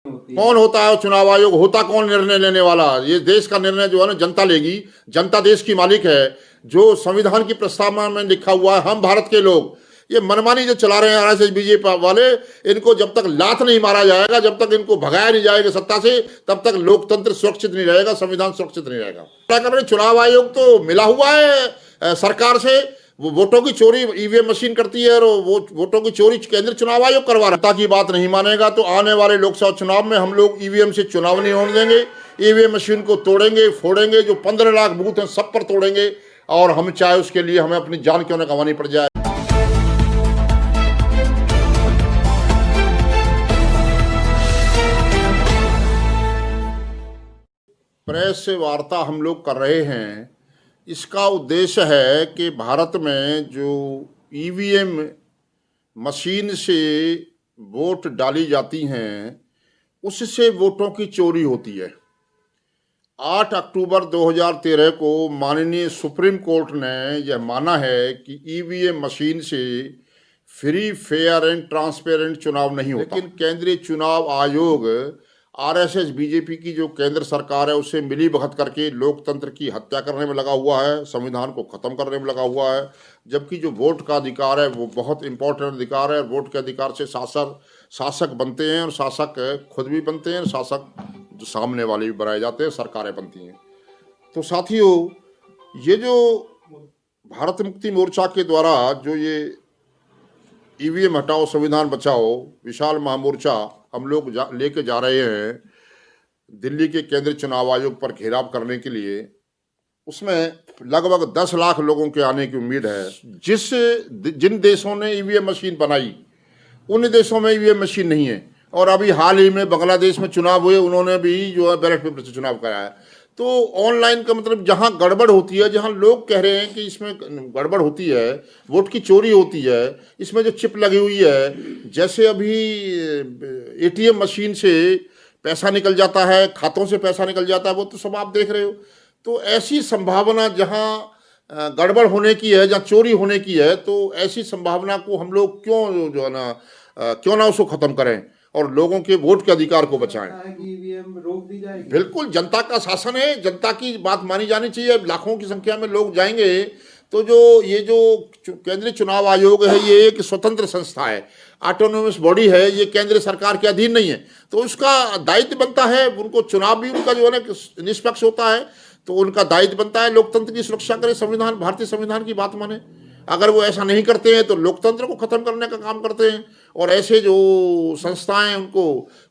कौन होता है चुनाव आयोग? होता कौन निर्णय लेने वाला? ये देश का निर्णय जो है ना जनता लेगी। जनता देश की मालिक है। जो संविधान की प्रस्तावना में लिखा हुआ है, हम भारत के लोग, ये मनमानी जो चला रहे हैं आरएसएस बीजेपी वाले, इनको जब तक लात नहीं मारा जाएगा, जब तक इनको भगाया नहीं जाएगा सत्ता से, तब तक लोकतंत्र सुरक्षित नहीं रहेगा, संविधान सुरक्षित नहीं रहेगा। क्या कर रहे? चुनाव आयोग तो मिला हुआ है सरकार से, वो वोटों की चोरी ईवीएम मशीन करती है और वो वोटों की चोरी केंद्र चुनाव आयोग करवा रहा है। जनता की बात नहीं मानेगा तो आने वाले लोकसभा चुनाव में हम लोग ईवीएम से चुनाव नहीं होने देंगे। ईवीएम मशीन को तोड़ेंगे, फोड़ेंगे, जो 15 लाख बूथ हैं सब पर तोड़ेंगे, और हम चाहे उसके लिए हमें अपनी जान क्यों न गंवानी पड़ जाए। प्रेस से वार्ता हम लोग कर रहे हैं, इसका उद्देश्य है कि भारत में जो ईवीएम मशीन से वोट डाली जाती हैं, उससे वोटों की चोरी होती है। 8 अक्टूबर 2013 को माननीय सुप्रीम कोर्ट ने यह माना है कि ईवीएम मशीन से फ्री, फेयर एंड ट्रांसपेरेंट चुनाव नहीं होता। लेकिन केंद्रीय चुनाव आयोग आरएसएस बीजेपी की जो केंद्र सरकार है उससे मिली भगत करके लोकतंत्र की हत्या करने में लगा हुआ है, संविधान को खत्म करने में लगा हुआ है। जबकि जो वोट का अधिकार है वो बहुत इंपॉर्टेंट अधिकार है। वोट के अधिकार से शासक बनते हैं, और शासक खुद भी बनते हैं, शासक जो सामने वाले भी बनाए जाते हैं, सरकारें बनती हैं। तो साथियों, ये जो भारत मुक्ति मोर्चा के द्वारा जो ये ईवीएम हटाओ संविधान बचाओ विशाल महामोर्चा हम लोग लेके जा रहे हैं दिल्ली के केंद्रीय चुनाव आयोग पर घेराव करने के लिए, उसमें लगभग 10 लाख लोगों के आने की उम्मीद है। जिन देशों ने ईवीएम मशीन बनाई उन देशों में ईवीएम मशीन नहीं है, और अभी हाल ही में बांग्लादेश में चुनाव हुए, उन्होंने भी जो है बैलेट पेपर से चुनाव कराया। तो ऑनलाइन का मतलब जहां गड़बड़ होती है, जहां लोग कह रहे हैं कि इसमें गड़बड़ होती है, वोट की चोरी होती है, इसमें जो चिप लगी हुई है, जैसे अभी एटीएम मशीन से पैसा निकल जाता है, खातों से पैसा निकल जाता है, वो तो सब आप देख रहे हो। तो ऐसी संभावना जहां गड़बड़ होने की है, जहां चोरी होने की है, तो ऐसी संभावना को हम लोग क्यों जो है ना क्यों ना उसको खत्म करें और लोगों के वोट के अधिकार को बचाएं। ईवीएम रोक दी जाएगी। बिल्कुल, जनता का शासन है, जनता की बात मानी जानी चाहिए। लाखों की संख्या में लोग जाएंगे। तो ये जो केंद्रीय चुनाव आयोग है, ये एक स्वतंत्र संस्था है, ऑटोनोमस बॉडी है, ये केंद्र सरकार के अधीन नहीं है। तो उसका दायित्व बनता है, उनको चुनाव भी उनका जो है ना निष्पक्ष होता है, तो उनका दायित्व बनता है लोकतंत्र की सुरक्षा करे, संविधान, भारतीय संविधान की बात माने। अगर वो ऐसा नहीं करते हैं तो लोकतंत्र को खत्म करने का काम करते हैं, और ऐसे जो संस्थाएं उनको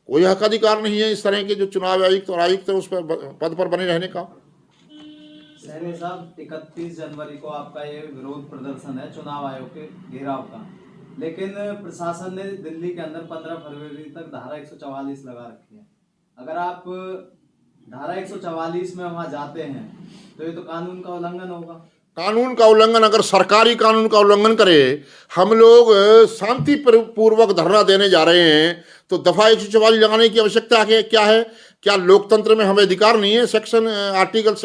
कोई हक अधिकार नहीं है इस तरह के जो चुनाव आयुक्त और आयुक्त उस पर पद पर बने रहने का। सैनी साहब, 31 जनवरी को आपका ये विरोध प्रदर्शन है चुनाव आयोग के घेराव का, लेकिन प्रशासन ने दिल्ली के अंदर 15 फरवरी तक धारा 144 लगा रखी है। अगर आप धारा 144 में वहां जाते हैं तो ये तो कानून का उल्लंघन होगा। कानून का उल्लंघन, अगर सरकारी कानून का उल्लंघन करे, हम लोग शांति पूर्वक धरना देने जा रहे हैं, तो दफा 144 लगाने की आवश्यकता क्या है? क्या लोकतंत्र में हमें अधिकार नहीं है? सेक्शन आर्टिकल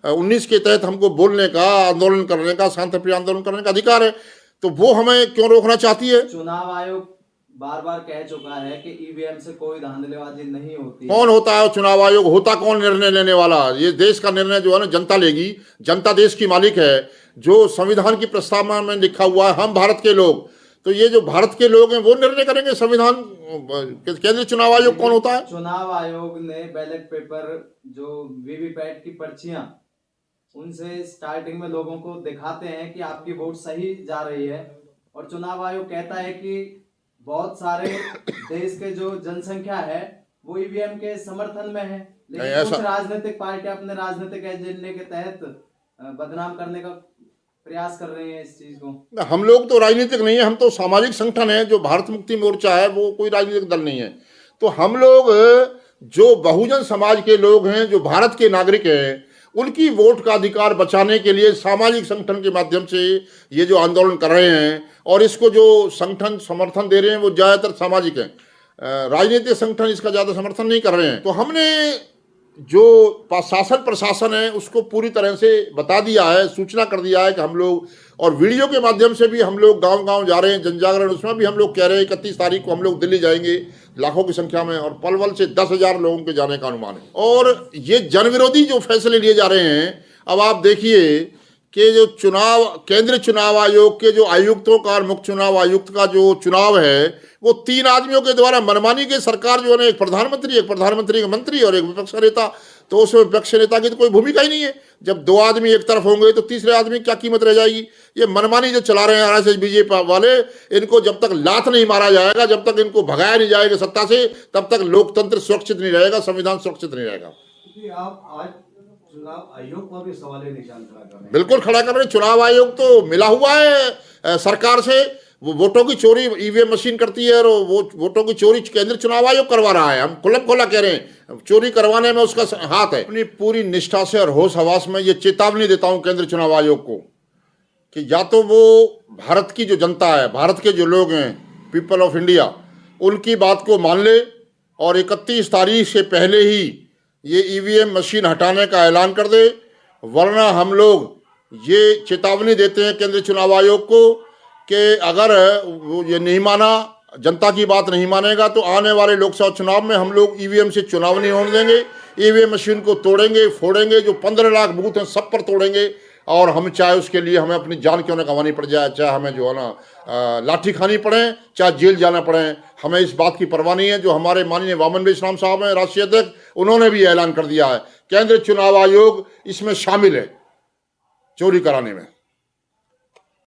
19 के तहत हमको बोलने का, आंदोलन करने का, शांतिप्रिय आंदोलन करने का अधिकार है, तो वो हमें क्यों रोकना चाहती है? चुनाव आयोग बार बार कह चुका है कि ईवीएम से कोई धांधलीबाजी नहीं होती। कौन होता है चुनाव आयोग? होता कौन निर्णय लेने वाला? ये देश का निर्णय जो है ना जनता लेगी। जनता देश की मालिक है। जो संविधान की प्रस्तावना में लिखा हुआ है, हम भारत के लोग, तो ये जो भारत के लोग हैं वो निर्णय करेंगे संविधान। केंद्रीय चुनाव आयोग कौन होता है? चुनाव आयोग ने बैलेट पेपर, जो वीवीपैट की पर्चियां, उनसे स्टार्टिंग में लोगों को दिखाते हैं कि आपकी वोट सही जा रही है, और चुनाव आयोग कहता है कि बहुत सारे देश के जो जनसंख्या है वो ईवीएम के समर्थन में है, लेकिन कुछ राजनीतिक पार्टियां अपने राजनीतिक एजेंडे के तहत बदनाम करने का प्रयास कर रहे हैं इस चीज को। हम लोग तो राजनीतिक नहीं है, हम तो सामाजिक संगठन है। जो भारत मुक्ति मोर्चा है वो कोई राजनीतिक दल नहीं है। तो हम लोग जो बहुजन समाज के लोग हैं, जो भारत के नागरिक हैं, उनकी वोट का अधिकार बचाने के लिए सामाजिक संगठन के माध्यम से ये जो आंदोलन कर रहे हैं, और इसको जो संगठन समर्थन दे रहे हैं वो ज़्यादातर सामाजिक हैं। राजनीतिक संगठन इसका ज़्यादा समर्थन नहीं कर रहे हैं। तो हमने जो शासन प्रशासन है उसको पूरी तरह से बता दिया है, सूचना कर दिया है कि हम लोग, और वीडियो के माध्यम से भी हम लोग गांव गांव जा रहे हैं, जनजागरण, उसमें भी हम लोग कह रहे हैं 31 तारीख को हम लोग दिल्ली जाएंगे लाखों की संख्या में, और पलवल से 10,000 लोगों के जाने का अनुमान है। और ये जनविरोधी जो फैसले लिए जा रहे हैं, अब आप देखिए कि जो चुनाव, केंद्रीय चुनाव आयोग के जो आयुक्तों का और मुख्य चुनाव आयुक्त का जो चुनाव है, वो 3 आदमियों के द्वारा मनमानी के सरकार जो है, एक प्रधानमंत्री का मंत्री और एक विपक्ष नेता, तो उस विपक्ष नेता की तो कोई भूमिका ही नहीं है। जब 2 आदमी एक तरफ होंगे तो तीसरे आदमी की क्या कीमत रह जाएगी। ये मनमानी जो चला रहे हैं आरएसएस बीजेपी वाले, इनको जब तक लात नहीं मारा जाएगा, जब तक इनको भगाया नहीं जाएगा सत्ता से, तब तक लोकतंत्र सुरक्षित नहीं रहेगा, संविधान सुरक्षित नहीं रहेगा। आप आज चुनाव आयोग पर भी सवालिया निशान खड़ा कर रहे हैं। बिल्कुल खड़ा कर रहे हैं। चुनाव आयोग तो मिला हुआ है सरकार से, वो वोटों की चोरी ईवीएम मशीन करती है, और वो वोटों की चोरी केंद्रीय चुनाव आयोग करवा रहा है। हम खुल्लम खुल्ला कह रहे हैं, चोरी करवाने में उसका हाथ है। अपनी पूरी निष्ठा से और होश हवास में ये चेतावनी देता हूं केंद्रीय चुनाव आयोग को कि या तो वो भारत की जो जनता है, भारत के जो लोग हैं, पीपल ऑफ इंडिया, उनकी बात को मान ले और 31 तारीख से पहले ही ये ईवीएम मशीन हटाने का ऐलान कर दे, वरना हम लोग ये चेतावनी देते हैं केंद्रीय चुनाव आयोग को कि अगर वो ये नहीं माना, जनता की बात नहीं मानेगा, तो आने वाले लोकसभा चुनाव में हम लोग ईवीएम से चुनाव नहीं होने देंगे। ईवीएम मशीन को तोड़ेंगे, फोड़ेंगे, जो 15 लाख बूथ हैं सब पर तोड़ेंगे, और हम चाहे उसके लिए हमें अपनी जान क्यों न गंवानी पड़ जाए, चाहे हमें जो है ना लाठी खानी पड़े, चाहे जेल जाना पड़े, हमें इस बात की परवाह नहीं है। जो हमारे माननीय वामन विश्राम साहब हैं, राष्ट्रीय अध्यक्ष, उन्होंने भी ऐलान कर दिया है केंद्रीय चुनाव आयोग इसमें शामिल है चोरी कराने में।